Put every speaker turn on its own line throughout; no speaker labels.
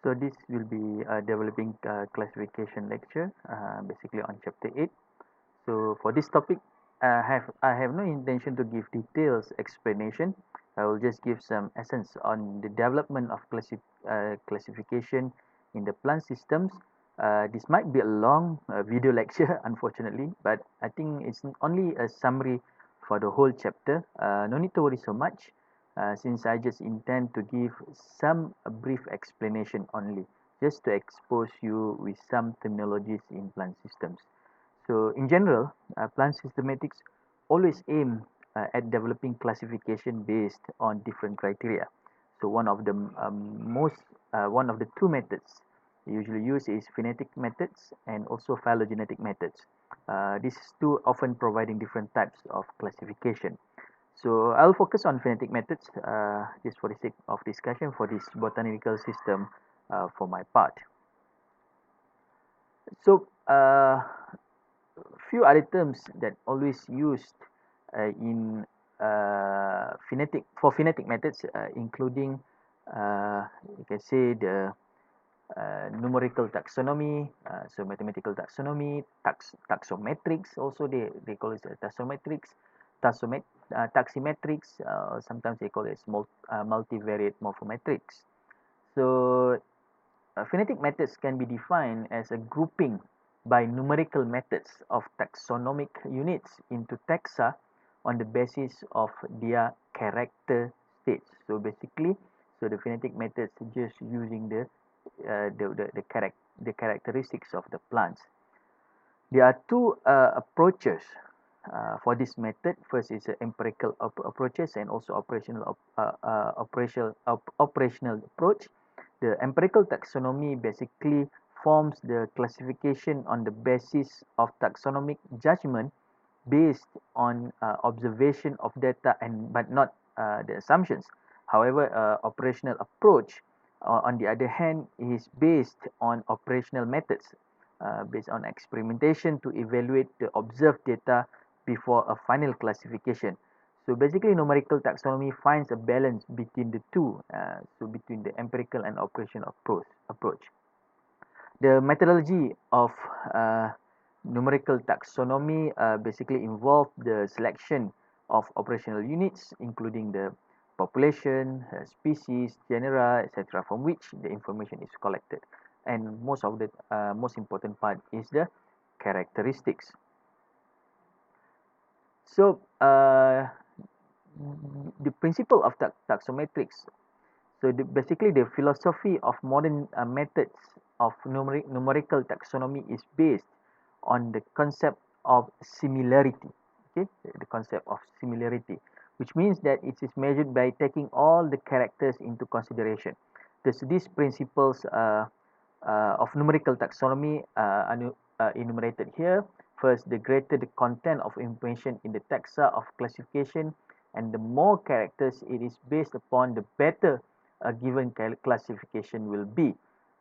So this will be a developing classification lecture, basically on chapter 8. So for this topic, I have no intention to give details explanation. I will just give some essence on the development of classification in the plant systems. This might be a long video lecture, unfortunately, but I think it's only a summary for the whole chapter. No need to worry so much, since I just intend to give some brief explanation only, just to expose you with some terminologies in plant systems. So in general, plant systematics always aim at developing classification based on different criteria. So one of the two methods usually used is phenetic methods and also phylogenetic methods. These two often providing different types of classification. So I'll focus on phenetic methods just for the sake of discussion for this botanical system for my part. So few other terms that always used in phenetic methods, including you can say the numerical taxonomy, so mathematical taxonomy, taxometrics, also they call it taxometrics, taximetrics, sometimes they call it multivariate morphometrics. So phonetic methods can be defined as a grouping by numerical methods of taxonomic units into taxa on the basis of their character states. So basically, so the phonetic methods just using the characteristics of the plants. There are two approaches for this method. First is empirical approaches and also operational approach. The empirical taxonomy basically forms the classification on the basis of taxonomic judgment based on observation of data and but not the assumptions. However, operational approach, on the other hand, is based on operational methods, based on experimentation to evaluate the observed data before a final classification. So basically, numerical taxonomy finds a balance between the two, so between the empirical and operational approach. The methodology of numerical taxonomy basically involve the selection of operational units, including the population, species, genera, etc., from which the information is collected. And most important part is the characteristics. So the principle of taxometrics. So basically, the philosophy of modern methods of numerical taxonomy is based on the concept of similarity. Okay, the concept of similarity, which means that it is measured by taking all the characters into consideration. These principles of numerical taxonomy are enumerated here. First, the greater the content of information in the taxa of classification, and the more characters it is based upon, the better a given classification will be.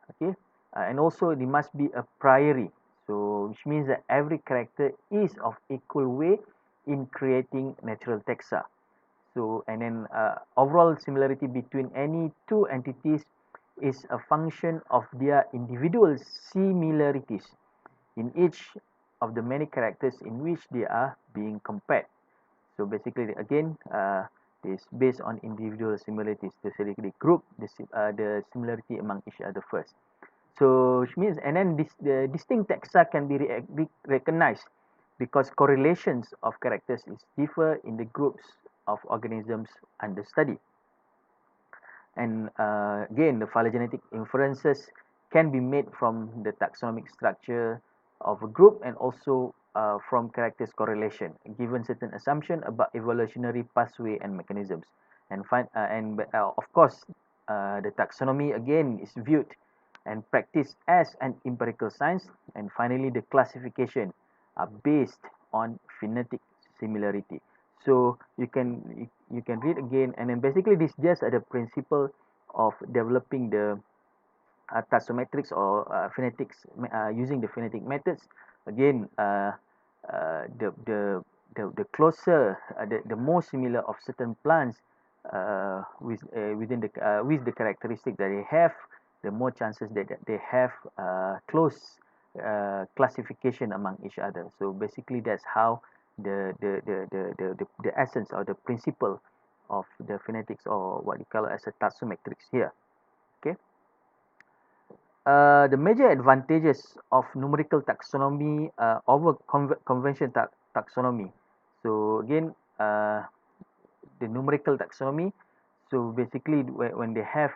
Okay, and also there must be a priori, so which means that every character is of equal weight in creating natural taxa. So and then overall similarity between any two entities is a function of their individual similarities in each of the many characters in which they are being compared. So basically, again, is based on individual similarities. So they group the similarity among each other first. So which means, and then the distinct taxa can be recognized because correlations of characters is differ in the groups of organisms under study. And again, the phylogenetic inferences can be made from the taxonomic structure of a group and also from characters correlation, given certain assumption about evolutionary pathway and mechanisms. And of course, the taxonomy again is viewed and practiced as an empirical science. And finally, the classification are based on phonetic similarity. So you can read again, and then basically this just the principle of developing the taxometrics or phonetics using the phonetic methods. Again, the closer, the more similar of certain plants with the characteristic that they have, the more chances that they have close classification among each other. So basically, that's how the essence or the principle of the phonetics, or what you call as a taxometrics here. Okay. The major advantages of numerical taxonomy over conventional taxonomy. So again, the numerical taxonomy. So basically, when they have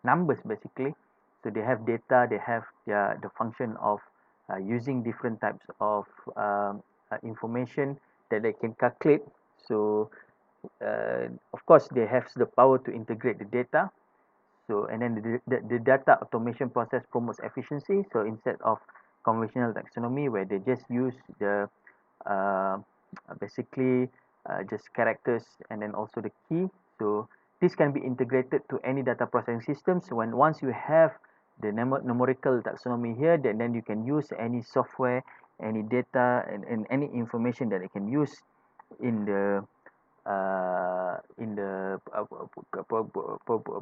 numbers, basically, so they have data, they have the function of using different types of information that they can calculate. So of course, they have the power to integrate the data. So and then the data automation process promotes efficiency. So instead of conventional taxonomy where they just use the uh, basically just characters and then also the key. So this can be integrated to any data processing systems. When once you have the numerical taxonomy here, then you can use any software, any data, and any information that you can use in the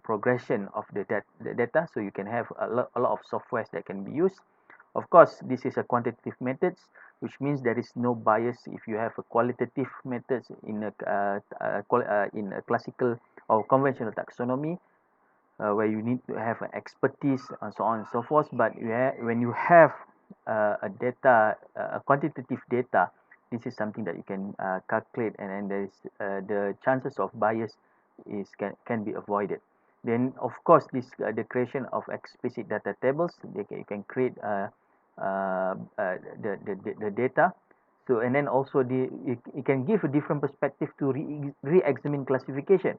progression of the data. So you can have a lot of softwares that can be used. Of course, this is a quantitative methods, which means there is no bias if you have a qualitative methods in a classical or conventional taxonomy, where you need to have an expertise and so on and so forth. But when you have a quantitative data, this is something that you can calculate, and then there is the chances of bias can be avoided. Then of course this the creation of explicit data tables, you can create the data. So and then also it can give a different perspective to re-examine classification.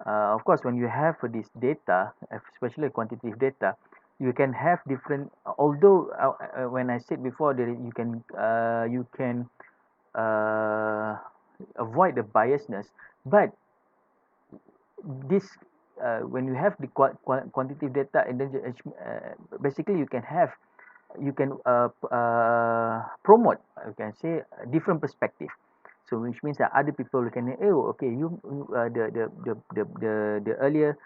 Of course, when you have this data, especially quantitative data, you can have different. Although when I said before that you can uh, avoid the biasness, but this when you have the quantitative data, and then basically you can promote, you can say, a different perspective. So which means that other people can say, oh, okay, the earlier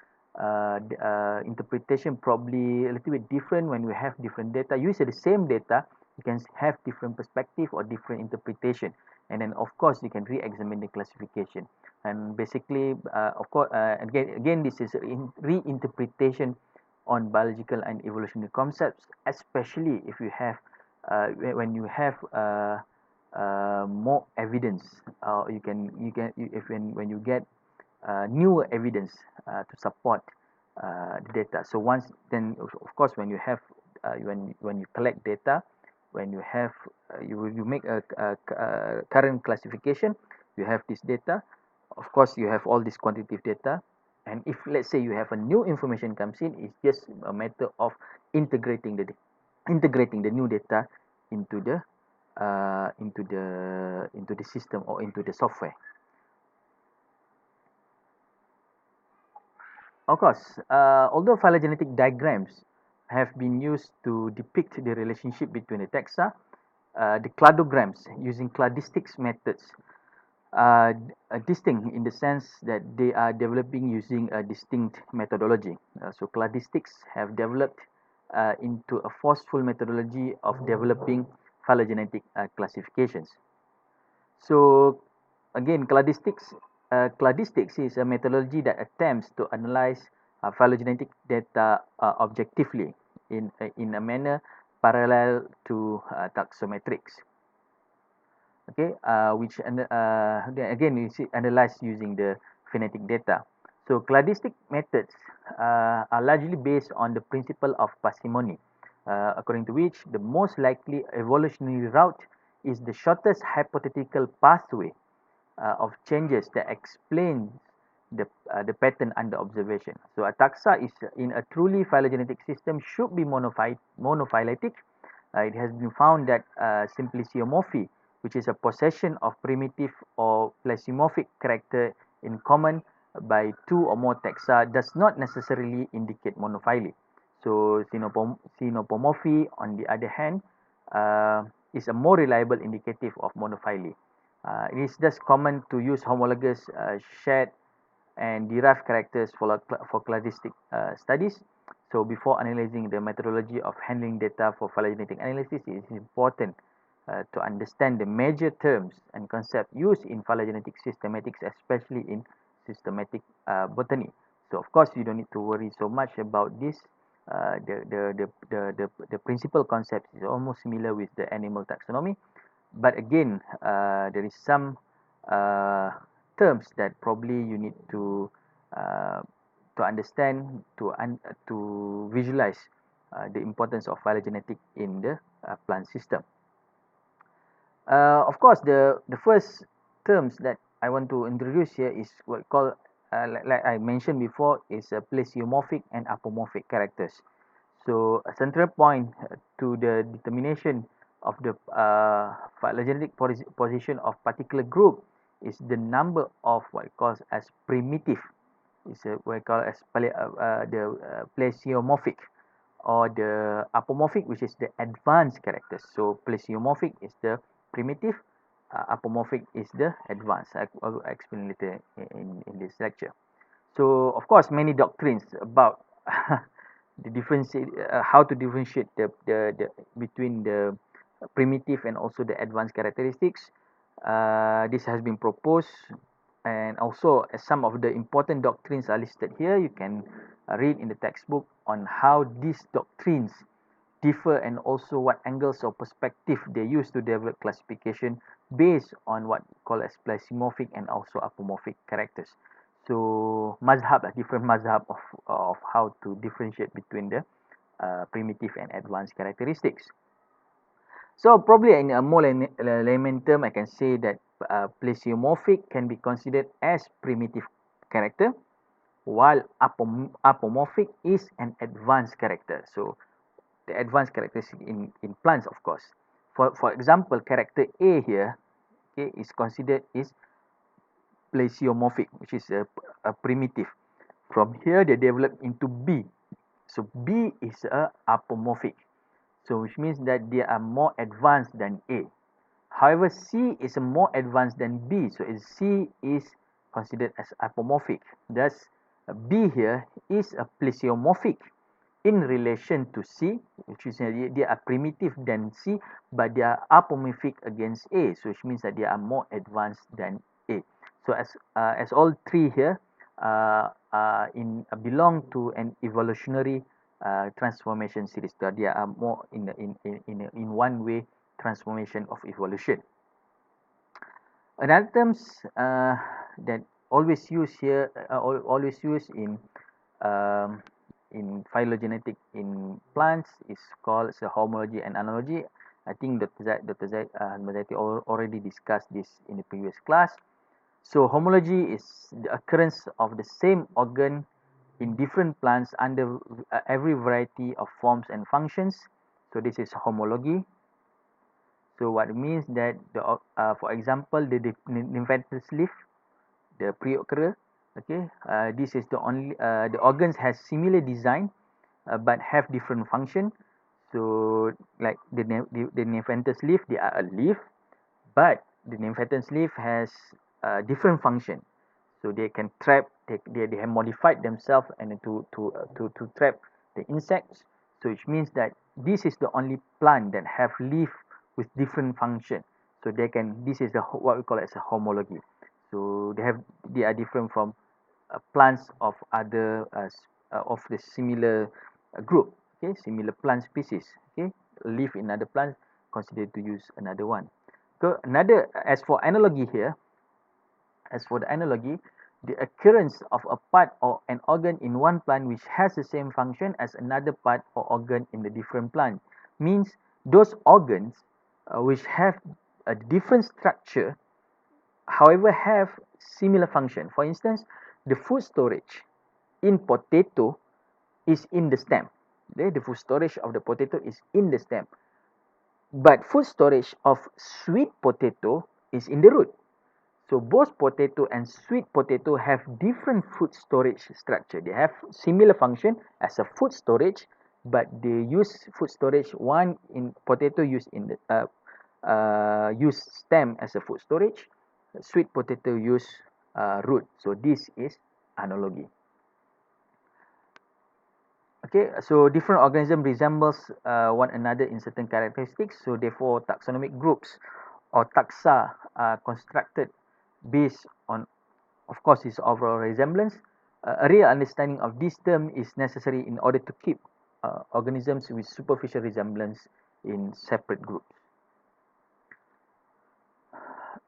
interpretation probably a little bit different. When we have different data, use the same data, you can have different perspective or different interpretation, and then of course you can re-examine the classification. And basically, of course, again this is reinterpretation on biological and evolutionary concepts, especially if you have when you have more evidence. If when you get newer evidence to support the data. So once then, of course, when you have when you collect data, when you have you make a current classification, you have this data. Of course, you have all this quantitative data, and if let's say you have a new information comes in, it's just a matter of integrating the new data into the into the system or into the software. Of course, although phylogenetic diagrams have been used to depict the relationship between the taxa, the cladograms using cladistics methods are distinct in the sense that they are developing using a distinct methodology. So cladistics have developed into a forceful methodology of developing phylogenetic classifications. So again, cladistics is a methodology that attempts to analyze phylogenetic data objectively in a manner parallel to taxometrics. Okay, which again you see analyzed using the phonetic data. So cladistic methods are largely based on the principle of parsimony, according to which the most likely evolutionary route is the shortest hypothetical pathway of changes that explains the pattern under observation. So a taxa is in a truly phylogenetic system should be monophyletic. It has been found that simpliciomorphy, which is a possession of primitive or plesiomorphic character in common by two or more taxa, does not necessarily indicate monophyly. So synapomorphy, on the other hand, is a more reliable indicative of monophyly. It is thus common to use homologous shared and derived characters for cladistic studies. So before analyzing the methodology of handling data for phylogenetic analysis, it is important to understand the major terms and concepts used in phylogenetic systematics, especially in systematic botany. So of course, you don't need to worry so much about this. The principal concept is almost similar with the animal taxonomy, but again, there is some uh, terms that probably you need uh, to understand to visualize the importance of phylogenetic in the plant system. Of course, the first terms that I want to introduce here is what we call, like I mentioned before, is plesiomorphic and apomorphic characters. So a central point to the determination of the phylogenetic position of particular group is the number of what we call as primitive, is what we call as the plesiomorphic, or the apomorphic, which is the advanced characters. So plesiomorphic is the primitive, apomorphic is the advanced. I'll explain later in this lecture. So of course, many doctrines about the differentiate, how to differentiate the between the primitive and also the advanced characteristics. This has been proposed, and also as some of the important doctrines are listed here, you can read in the textbook on how these doctrines differ and also what angles or perspective they use to develop classification based on what we call as plesiomorphic and also apomorphic characters. So mazhab, different mazhab of how to differentiate between the primitive and advanced characteristics. So probably in a more layman term, I can say that plesiomorphic can be considered as primitive character, while apomorphic is an advanced character. So the advanced characteristic in plants, of course. For example, character A here, okay, is considered is plesiomorphic, which is a primitive. From here, they develop into B. So B is a apomorphic. So which means that they are more advanced than A. However, C is more advanced than B. So C is considered as apomorphic. Thus, B here is a plesiomorphic in relation to C, which is they are primitive than C, but they are apomorphic against A, so which means that they are more advanced than A. So as all three here belong to an evolutionary transformation series. So they are more in one way transformation of evolution. Another terms that always used here, always used um, in phylogenetic in plants is called homology and analogy. I think Dr. Zaid Mazati already discussed this in the previous class. So homology is the occurrence of the same organ in different plants under every variety of forms and functions. So this is homology. So what it means that for example, the nymphaeus leaf, the Preochera, okay, this is the only the organs has similar design but have different function. So like the nymphaeus leaf, they are a leaf, but the nymphaeus leaf has different function. So they can trap, they have modified themselves and to trap the insects. So which means that this is the only plant that have leaf with different function. So they can, this is the what we call as a homology. So they are different from plants of other of the similar group, okay, similar plant species, okay, leaf in other plants considered to use another one. So another, as for analogy here, as for the analogy, the occurrence of a part or an organ in one plant which has the same function as another part or organ in the different plant means those organs which have a different structure, however have similar function. For instance, the food storage in potato is in the stem. Okay? The food storage of the potato is in the stem, but food storage of sweet potato is in the root. So both potato and sweet potato have different food storage structure. They have similar function as a food storage, but they use food storage. One in potato use in the use stem as a food storage. Sweet potato use root. So this is analogy. Okay, so different organism resembles one another in certain characteristics. So therefore, taxonomic groups or taxa are constructed based on, of course, its overall resemblance. A real understanding of this term is necessary in order to keep organisms with superficial resemblance in separate groups.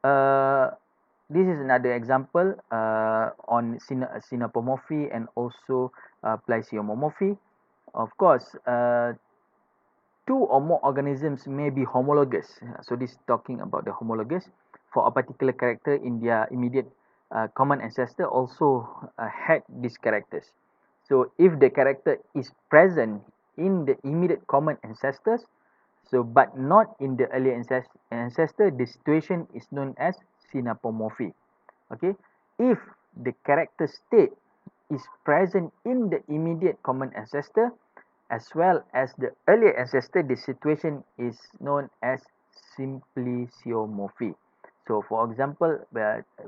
Uh, this is another example on synapomorphy and also plesiomorphy. Of course, two or more organisms may be homologous. So this is talking about the homologous for a particular character in their immediate common ancestor also had these characters. So if the character is present in the immediate common ancestors, so but not in the earlier ancestor, the situation is known as synapomorphy. Okay, if the character state is present in the immediate common ancestor as well as the earlier ancestor, the situation is known as simpliciomorphy. So for example,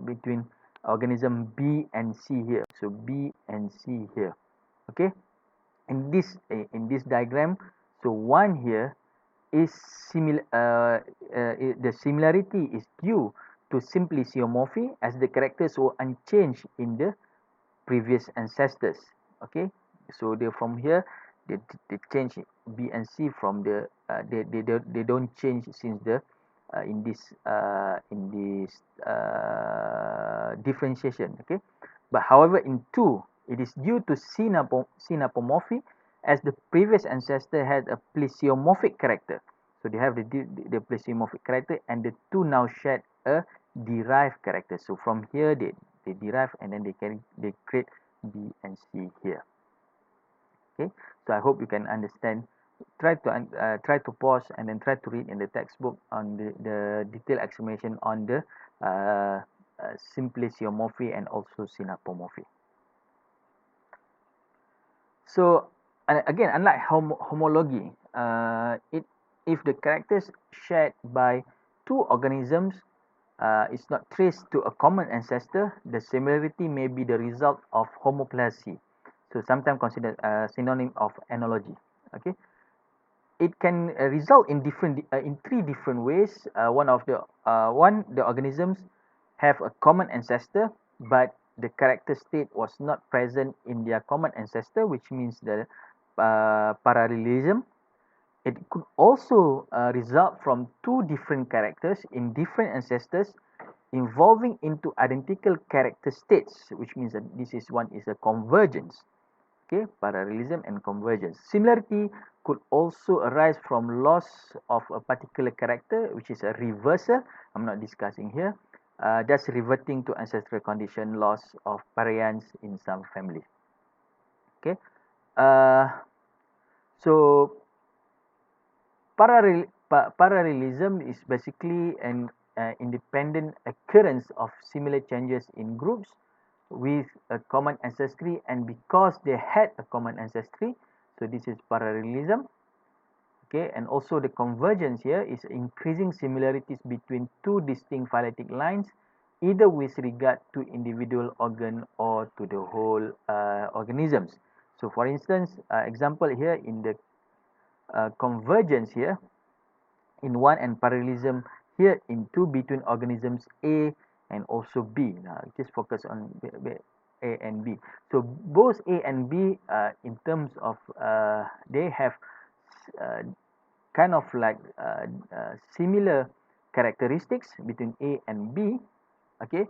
between organism B and C here, so B and C here, okay, in this diagram, so one here is similar, the similarity is due to simpliciomorphy as the characters were unchanged in the previous ancestors. Okay, so they from here they change B and C from the they don't change since the in this differentiation. Okay, but however in 2 it is due to synapomorphy as the previous ancestor had a plesiomorphic character. So they have the plesiomorphic character and the two now shared a derived character. So from here they derive and then they create B and C here. Okay, so I hope you can understand. Try to pause and then try to read in the textbook on the detailed explanation on the simpliciomorphy and also synapomorphy. So again, unlike homology, if the characters shared by two organisms is not traced to a common ancestor, the similarity may be the result of homoplasy. So sometimes considered a synonym of analogy. Okay, it can result in three different ways. The organisms have a common ancestor, but the character state was not present in their common ancestor, which means the parallelism. It could also result from two different characters in different ancestors involving into identical character states, which means that this is one is a convergence. Okay, parallelism and convergence. Similarity could also arise from loss of a particular character, which is a reversal. I'm not discussing here. That's reverting to ancestral condition, loss of variance in some family. Okay, so parallelism is basically an independent occurrence of similar changes in groups with a common ancestry, and because they had a common ancestry, so this is parallelism. Okay, and also the convergence here is increasing similarities between two distinct phyletic lines, either with regard to individual organ or to the whole organisms. So for instance, example here in the convergence here in 1 and parallelism here in 2 between organisms A and also B. Now just focus on A and B. So both A and B in terms of they have kind of like similar characteristics between A and B. Okay,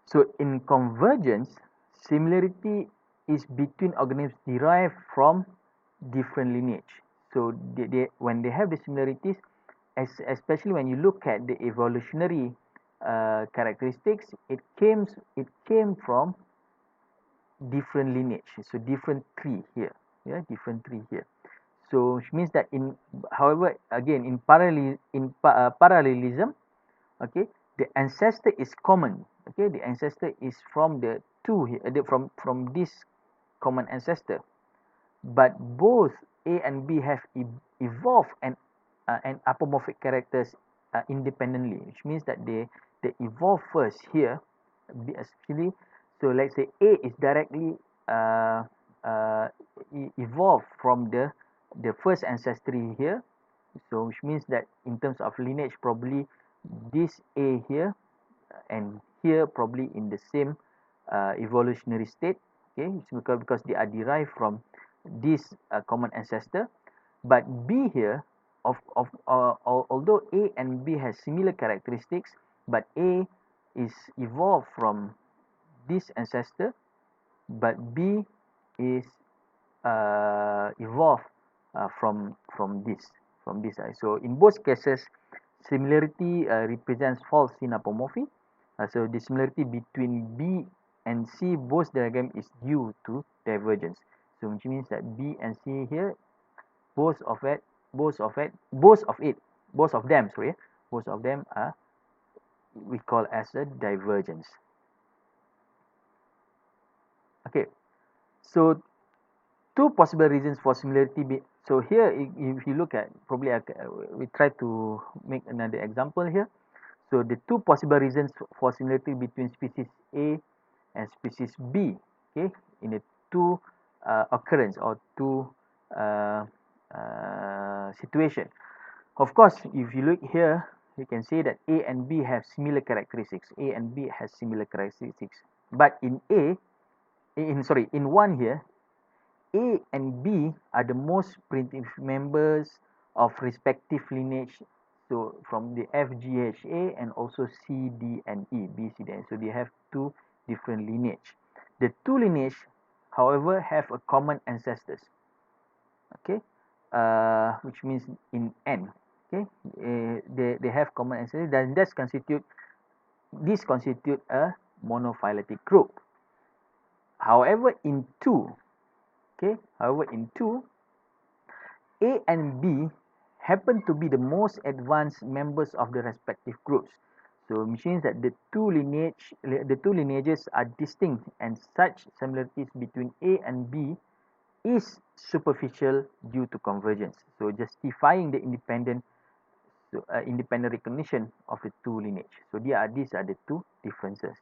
so in convergence, similarity is between organisms derived from different lineage. So when they have the similarities, especially when you look at the evolutionary characteristics, it came from different lineage. So different tree here, yeah, different tree here. So which means that however, again in parallelism, okay, the ancestor is common. Okay, the ancestor is from the two here, from this common ancestor, but both A and B have evolved and apomorphic characters independently, which means that they evolve first here, especially. So let's say A is directly evolved from the first ancestry here. So which means that in terms of lineage, probably this A here and here probably in the same evolutionary state. Okay, it's because they are derived from this common ancestor. But B here, although A and B has similar characteristics, but A is evolved from this ancestor, but B is evolved from this. So in both cases, similarity represents false synapomorphy. So the similarity between B and C, both diagram is due to divergence. So which means that B and C here, both of them are we call as a divergence. Okay, so two possible reasons for similarity. So here, if you look at, probably we try to make another example here. So the two possible reasons for similarity between species A and species B, okay, in the two occurrence or two situation. Of course, if you look here, you can say that A and B have similar characteristics. A and B has similar characteristics. But in in one here, A and B are the most primitive members of respective lineage. So from the FGHA and also C, D, and E, B, C, D, and so they have two different lineage. The two lineage, however, have a common ancestors. Okay, which means in N. Okay, they have common ancestors. Then this constitute a monophyletic group. However, in two, A and B happen to be the most advanced members of the respective groups. So which means that the two lineages are distinct, and such similarities between A and B is superficial due to convergence. So justifying the independent recognition of the two lineage. So these are the two differences.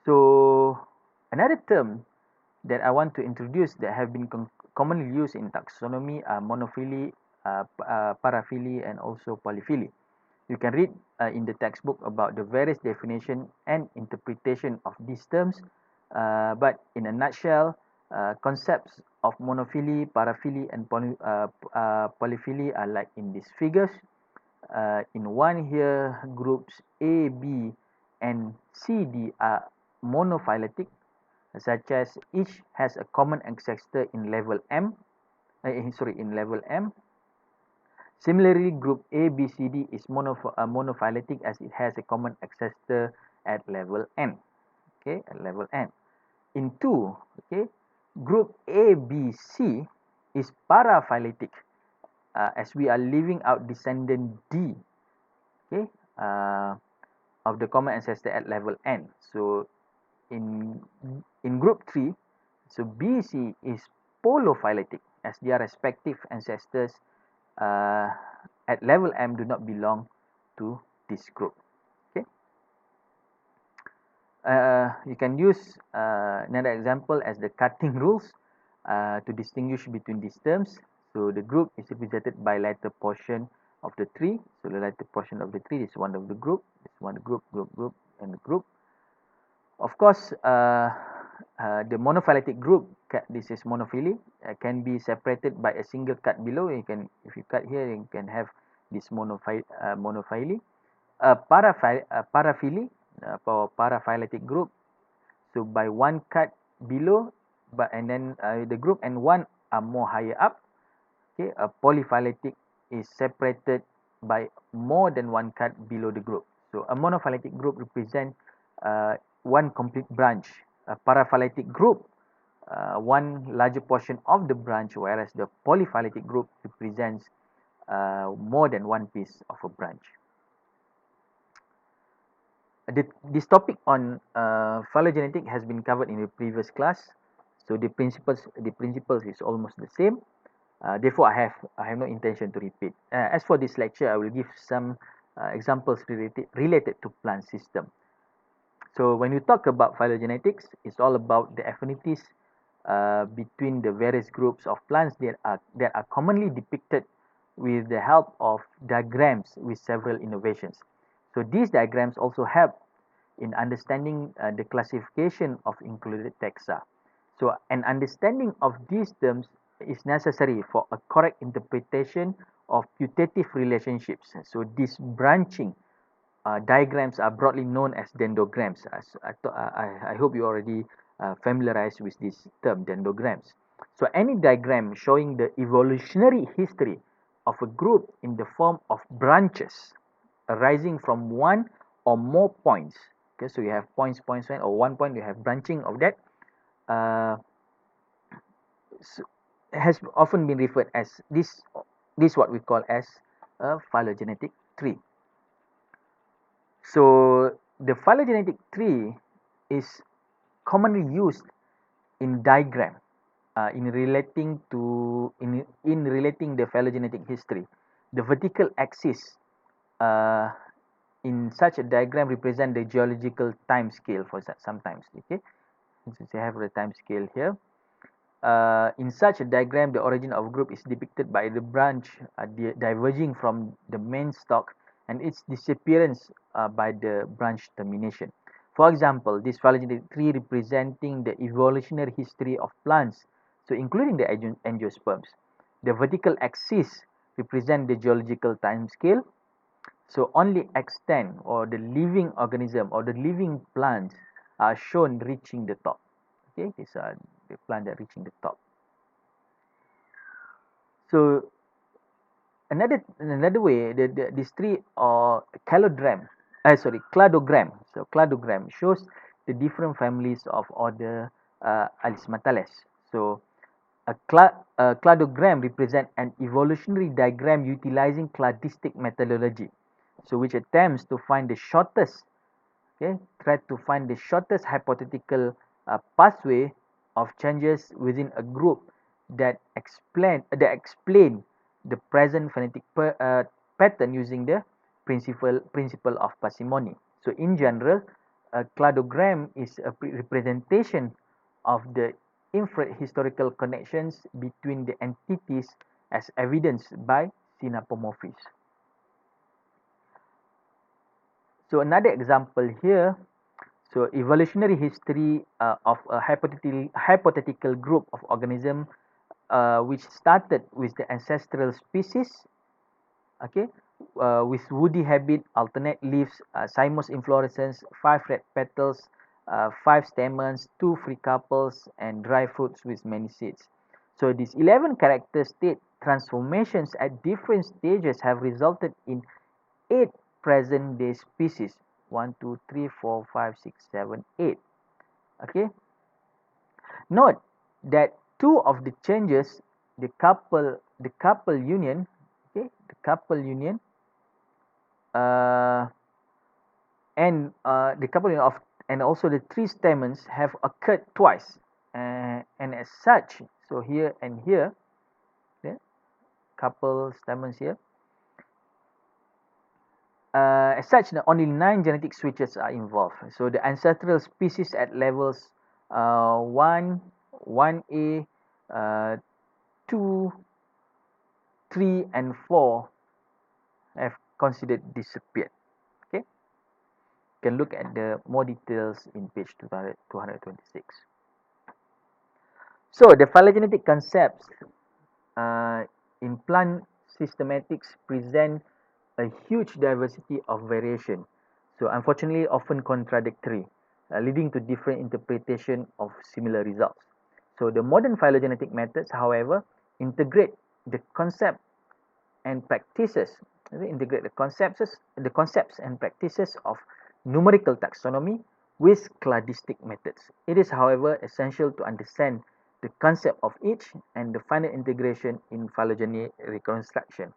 So another term that I want to introduce that have been commonly used in taxonomy are monophily, paraphily, and also polyphily. You can read in the textbook about the various definition and interpretation of these terms, but in a nutshell, concepts of monophily, paraphily, and polyphily are like in these figures. In one here, groups A, B, and C, D are monophyletic, such as each has a common ancestor in level M. In level M. Similarly, group A, B, C, D is monophyletic as it has a common ancestor at level N. Okay, at level N. In 2, okay, group A, B, C is paraphyletic as we are leaving out descendant D, okay, of the common ancestor at level N. So in group 3, so B, C is polyphyletic as their respective ancestors at level M do not belong to this group. Okay. You can use another example as the cutting rules to distinguish between these terms. So the group is represented by latter portion of the tree. So the latter portion of the tree is one of the group. It's one group, and the group. Of course, the monophyletic group, this is monophily, can be separated by a single cut below. You can, if you cut here, you can have this monophyly. Paraphily, for paraphyletic group. So by one cut below, and then the group and one are more higher up. Okay, a polyphyletic is separated by more than one cut below the group. So a monophyletic group represents one complete branch. A paraphyletic group, one larger portion of the branch, whereas the polyphyletic group represents more than one piece of a branch. This topic on phylogenetic has been covered in the previous class, so the principles is almost the same. Therefore, I have no intention to repeat. As for this lecture, I will give some examples related to plant system. So when you talk about phylogenetics, it's all about the affinities between the various groups of plants that are commonly depicted with the help of diagrams with several innovations. So these diagrams also help in understanding the classification of included taxa. So an understanding of these terms is necessary for a correct interpretation of putative relationships. So these branching diagrams are broadly known as dendrograms. I hope you already familiarized with this term, dendrograms. So any diagram showing the evolutionary history of a group in the form of branches arising from one or more points. Okay, so you have points, or one point you have branching of that. Uh, has often been referred as this what we call as a phylogenetic tree. So the phylogenetic tree is commonly used in diagram in relating the phylogenetic history. The vertical axis uh, in such a diagram represent the geological time scale for sometimes. Okay, since you have the time scale here. In such a diagram, the origin of group is depicted by the branch diverging from the main stalk and its disappearance by the branch termination. For example, this phylogenetic tree representing the evolutionary history of plants, so including the angiosperms. The vertical axis represent the geological time scale, so only extant or the living organism or the living plants are shown reaching the top. Okay, these are the plant that reaching the top. So another way, this tree or cladogram. So cladogram shows the different families of order Alismatales. So a cladogram represent an evolutionary diagram utilizing cladistic methodology. So which attempts to find the shortest, okay, try to find the shortest hypothetical pathway of changes within a group that explain the present phonetic pattern using the principle of parsimony. So in general, a cladogram is a representation of the inferred historical connections between the entities as evidenced by synapomorphism. So another example here, so evolutionary history of a hypothetical group of organism which started with the ancestral species, okay, with woody habit, alternate leaves, cymose inflorescence, 5 red petals, 5 stamens, 2 free carpels, and dry fruits with many seeds. So these 11 character state transformations at different stages have resulted in 8 present day species. 1, 2, 3, 4, 5, 6, 7, 8. Okay. Note that two of the changes, the couple union, okay, the couple union, uh, and the couple union of and also the three stamens have occurred twice, and as such, so here and here, yeah, couple stamens here. As such, only 9 genetic switches are involved. So the ancestral species at levels 1, 1A, 2, 3, and 4 have considered disappeared. Okay, you can look at the more details in page 226. So the phylogenetic concepts uh, in plant systematics present a huge diversity of variation, so unfortunately often contradictory, leading to different interpretation of similar results. So the modern phylogenetic methods, however, integrate the concept and practices integrate the concepts and practices of numerical taxonomy with cladistic methods. It is, however, essential to understand the concept of each and the final integration in phylogeny reconstruction.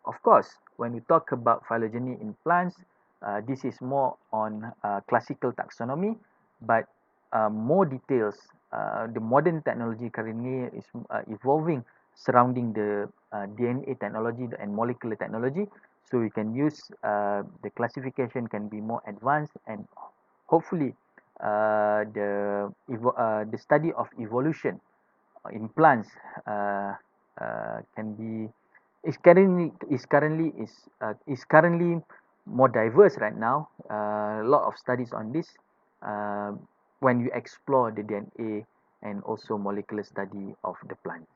Of course, when we talk about phylogeny in plants, this is more on classical taxonomy, but more details, the modern technology currently is evolving surrounding the DNA technology and molecular technology. So we can use the classification can be more advanced, and hopefully the study of evolution in plants can be is currently more diverse right now. A lot of studies on this uh, when you explore the DNA and also molecular study of the plant.